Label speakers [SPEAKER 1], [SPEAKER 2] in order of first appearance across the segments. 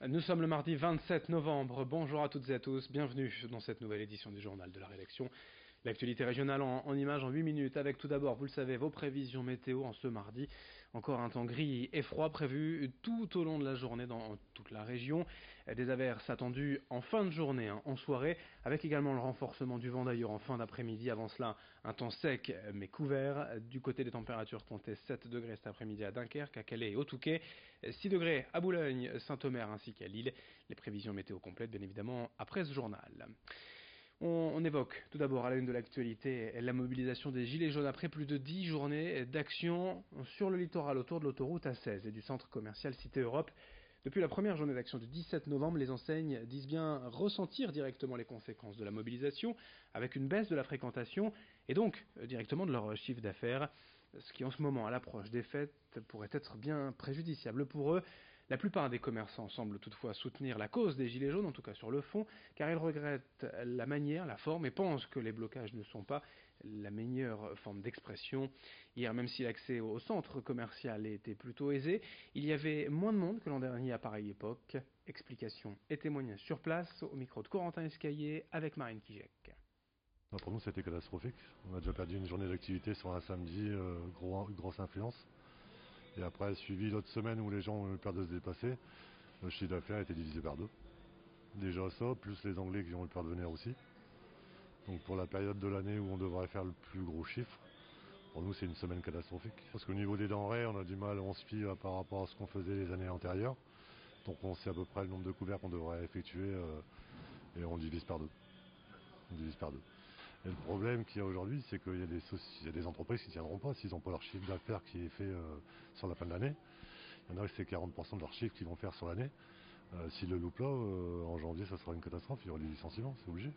[SPEAKER 1] Nous sommes le mardi 27 novembre. Bonjour à toutes et à tous. Bienvenue dans cette nouvelle édition du journal de la rédaction. L'actualité régionale en images en 8 minutes avec tout d'abord, vous le savez, vos prévisions météo en ce mardi. Encore un temps gris et froid prévu tout au long de la journée dans toute la région. Des averses attendues en fin de journée, en soirée, avec également le renforcement du vent d'ailleurs en fin d'après-midi. Avant cela, un temps sec mais couvert. Du côté des températures, comptez 7 degrés cet après-midi à Dunkerque, à Calais et au Touquet, 6 degrés à Boulogne, Saint-Omer ainsi qu'à Lille. Les prévisions météo complètes, bien évidemment, après ce journal. On évoque tout d'abord à la une de l'actualité la mobilisation des Gilets jaunes après plus de 10 journées d'action sur le littoral autour de l'autoroute A16 et du centre commercial Cité Europe. Depuis la première journée d'action du 17 novembre, les enseignes disent bien ressentir directement les conséquences de la mobilisation avec une baisse de la fréquentation et donc directement de leur chiffre d'affaires, ce qui en ce moment à l'approche des fêtes pourrait être bien préjudiciable pour eux. La plupart des commerçants semblent toutefois soutenir la cause des Gilets jaunes, en tout cas sur le fond, car ils regrettent la manière, la forme et pensent que les blocages ne sont pas la meilleure forme d'expression. Hier, même si l'accès au centre commercial était plutôt aisé, il y avait moins de monde que l'an dernier à pareille époque. Explications et témoignages sur place au micro de Corentin Escaillé avec Marine Kijek.
[SPEAKER 2] Pour nous, c'était catastrophique. On a déjà perdu une journée d'activité sur un samedi, grosse influence. Et après, suivi l'autre semaine où les gens ont eu peur de se déplacer, le chiffre d'affaires a été divisé par deux. Déjà ça, plus les Anglais qui ont eu peur de venir aussi. Donc pour la période de l'année où on devrait faire le plus gros chiffre, pour nous c'est une semaine catastrophique. Parce qu'au niveau des denrées, on a du mal, on se fie par rapport à ce qu'on faisait les années antérieures. Donc on sait à peu près le nombre de couverts qu'on devrait effectuer et on divise par deux. Et le problème qu'il y a aujourd'hui, c'est qu'il y a des entreprises qui ne tiendront pas s'ils n'ont pas leur chiffre d'affaires qui est fait sur la fin de l'année. Il y en a qui c'est 40% de leur chiffre qu'ils vont faire sur l'année. S'ils le loupent là, en janvier, ça sera une catastrophe, il y aura des licenciements, c'est obligé.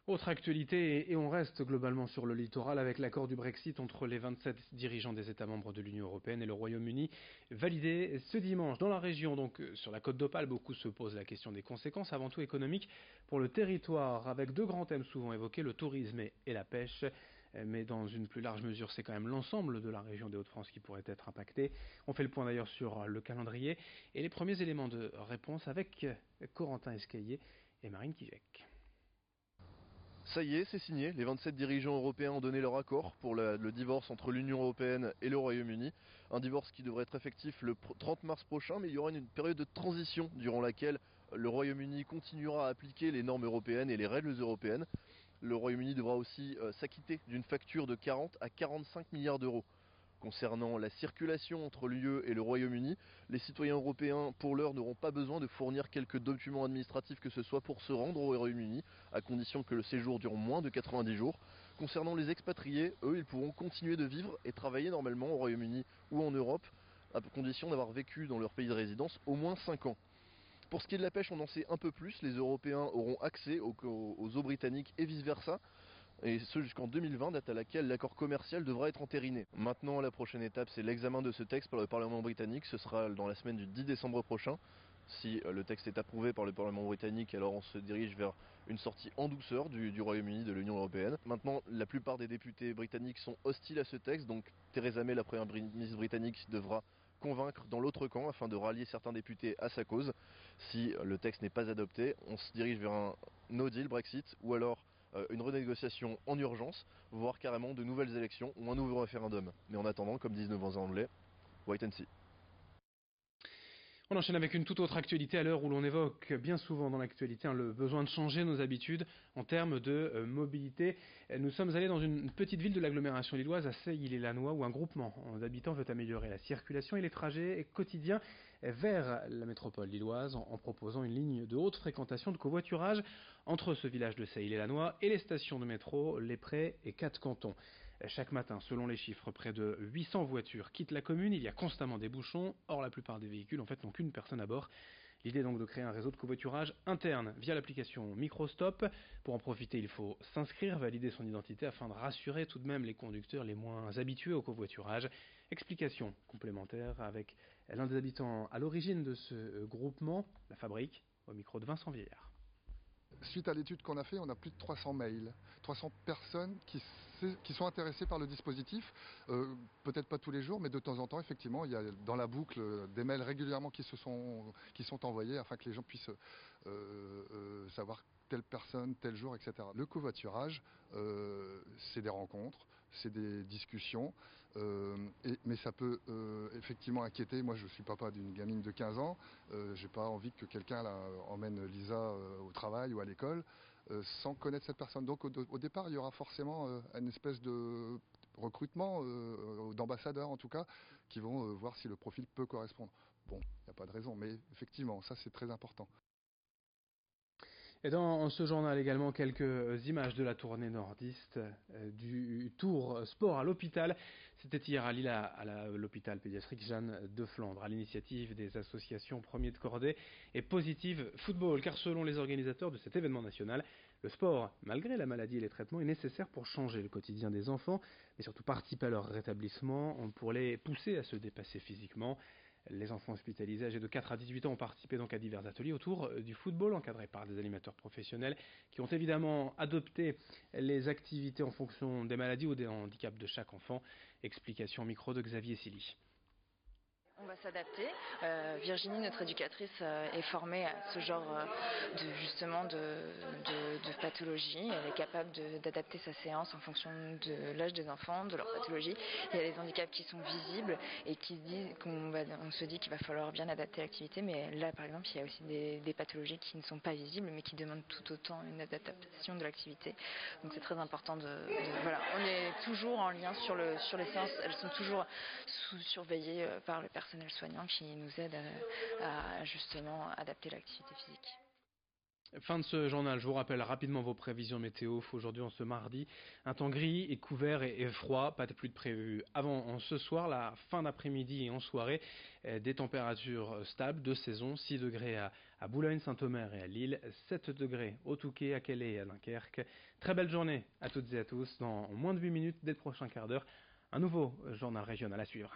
[SPEAKER 1] Autre actualité, et on reste globalement sur le littoral avec l'accord du Brexit entre les 27 dirigeants des États membres de l'Union européenne et le Royaume-Uni, validé ce dimanche dans la région, donc sur la côte d'Opale. Beaucoup se posent la question des conséquences, avant tout économiques, pour le territoire, avec deux grands thèmes souvent évoqués, le tourisme et la pêche. Mais dans une plus large mesure, c'est quand même l'ensemble de la région des Hauts-de-France qui pourrait être impacté. On fait le point d'ailleurs sur le calendrier et les premiers éléments de réponse avec Corentin Escaillé et Marine Kijek.
[SPEAKER 3] Ça y est, c'est signé. Les 27 dirigeants européens ont donné leur accord pour le divorce entre l'Union européenne et le Royaume-Uni. Un divorce qui devrait être effectif le 30 mars prochain, mais il y aura une période de transition durant laquelle le Royaume-Uni continuera à appliquer les normes européennes et les règles européennes. Le Royaume-Uni devra aussi s'acquitter d'une facture de 40 à 45 milliards d'euros. Concernant la circulation entre l'UE et le Royaume-Uni, les citoyens européens, pour l'heure, n'auront pas besoin de fournir quelques documents administratifs que ce soit pour se rendre au Royaume-Uni, à condition que le séjour dure moins de 90 jours. Concernant les expatriés, eux, ils pourront continuer de vivre et travailler normalement au Royaume-Uni ou en Europe, à condition d'avoir vécu dans leur pays de résidence au moins 5 ans. Pour ce qui est de la pêche, on en sait un peu plus. Les Européens auront accès aux eaux britanniques et vice-versa, et ce jusqu'en 2020, date à laquelle l'accord commercial devra être entériné. Maintenant, la prochaine étape, c'est l'examen de ce texte par le Parlement britannique. Ce sera dans la semaine du 10 décembre prochain. Si le texte est approuvé par le Parlement britannique, alors on se dirige vers une sortie en douceur du Royaume-Uni de l'Union européenne. Maintenant, la plupart des députés britanniques sont hostiles à ce texte, donc Theresa May, la première ministre britannique, devra convaincre dans l'autre camp afin de rallier certains députés à sa cause. Si le texte n'est pas adopté, on se dirige vers un no deal Brexit ou alors une renégociation en urgence, voire carrément de nouvelles élections ou un nouveau référendum. Mais en attendant, comme disent nos Anglais, wait and see.
[SPEAKER 1] On enchaîne avec une toute autre actualité à l'heure où l'on évoque bien souvent dans l'actualité le besoin de changer nos habitudes en termes de mobilité. Nous sommes allés dans une petite ville de l'agglomération lilloise, à Seille-les-Lannoy, où un groupement d'habitants veut améliorer la circulation et les trajets quotidiens vers la métropole lilloise en proposant une ligne de haute fréquentation de covoiturage entre ce village de Seille-les-Lannoy et les stations de métro Les Prés et Quatre-Cantons. Chaque matin, selon les chiffres, près de 800 voitures quittent la commune, il y a constamment des bouchons, or la plupart des véhicules en fait n'ont qu'une personne à bord. L'idée est donc de créer un réseau de covoiturage interne via l'application Microstop. Pour en profiter, il faut s'inscrire, valider son identité afin de rassurer tout de même les conducteurs les moins habitués au covoiturage. Explication complémentaire avec l'un des habitants à l'origine de ce groupement, la Fabrique, au micro de Vincent Vieillard.
[SPEAKER 4] Suite à l'étude qu'on a fait, on a plus de 300 mails, 300 personnes qui sont intéressées par le dispositif. Peut-être pas tous les jours, mais de temps en temps, effectivement, il y a dans la boucle des mails régulièrement qui sont envoyés afin que les gens puissent savoir telle personne, tel jour, etc. Le covoiturage, c'est des rencontres, c'est des discussions, mais ça peut effectivement inquiéter. Moi, je suis papa d'une gamine de 15 ans, j'ai pas envie que quelqu'un emmène Lisa au travail ou à l'école sans connaître cette personne. Donc au départ, il y aura forcément une espèce de recrutement d'ambassadeurs en tout cas, qui vont voir si le profil peut correspondre. Bon, il n'y a pas de raison, mais effectivement, ça c'est très important.
[SPEAKER 1] Et dans ce journal également, quelques images de la tournée nordiste du Tour Sport à l'hôpital. C'était hier à Lille, à l'hôpital pédiatrique Jeanne de Flandre, à l'initiative des associations Premier de Cordée et Positive Football. Car selon les organisateurs de cet événement national, le sport, malgré la maladie et les traitements, est nécessaire pour changer le quotidien des enfants, mais surtout participer à leur rétablissement, pour les pousser à se dépasser physiquement. Les enfants hospitalisés âgés de 4 à 18 ans ont participé donc à divers ateliers autour du football, encadrés par des animateurs professionnels qui ont évidemment adopté les activités en fonction des maladies ou des handicaps de chaque enfant. Explication au micro de Xavier Silly.
[SPEAKER 5] On va s'adapter. Virginie, notre éducatrice, est formée à ce genre de pathologie. Elle est capable d'adapter sa séance en fonction de l'âge des enfants, de leur pathologie. Il y a des handicaps qui sont visibles et on se dit qu'il va falloir bien adapter l'activité. Mais là, par exemple, il y a aussi des pathologies qui ne sont pas visibles mais qui demandent tout autant une adaptation de l'activité. Donc c'est très important voilà. On est toujours en lien sur les séances. Elles sont toujours surveillées par le personnel soignant qui nous aide à justement adapter l'activité physique.
[SPEAKER 1] Fin de ce journal, je vous rappelle rapidement vos prévisions météo. Aujourd'hui, en ce mardi, un temps gris et couvert et froid, pas de pluie de prévu avant ce soir, la fin d'après-midi et en soirée, des températures stables de saison, 6 degrés à Boulogne, Saint-Omer et à Lille, 7 degrés au Touquet, à Calais et à Dunkerque. Très belle journée à toutes et à tous. Dans moins de 8 minutes, dès le prochain quart d'heure, un nouveau journal régional à suivre.